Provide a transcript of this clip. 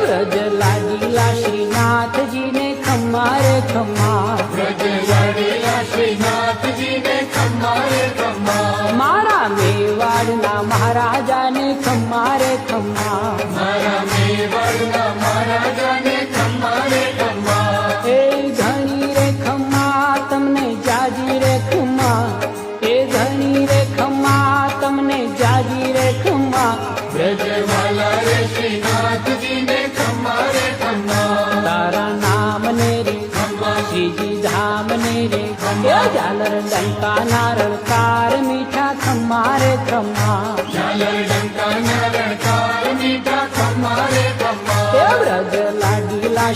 વ્રજ લાગીલા શ્રીનાથજીને ખમ્મા રે ખમ્મા, વ્રજ લાડેલા શ્રીનાથજીને ખમ્મા રે ખમ્મા, મારા મેવાડના મહારાજાને ખમ્મા રે ખમ્મા, મારા મેવાડના મહારાજાને ખમ્મા રે ખમ્મા, એ ધણી રે ખમ્મા તમને જાજી રે ખમ્મા, એ ધણી રે ખમ્મા તમને જાજી રે ખમ્મા, વ્રજવાલા રે શ્રીનાથજીને ખમ્મા રે ખમ્મા, તારા નામ ને રે ખમ્મા, શ્રીજી ધામ ને રે એ ઝાલર ડંકા નારણકાર મીઠા ખમ્મા રે ખમ્મા, ઝાલર ડંકા નારણકાર મીઠા ખમ્મા રે ખમ્મા, એ વ્રજ લાગીલા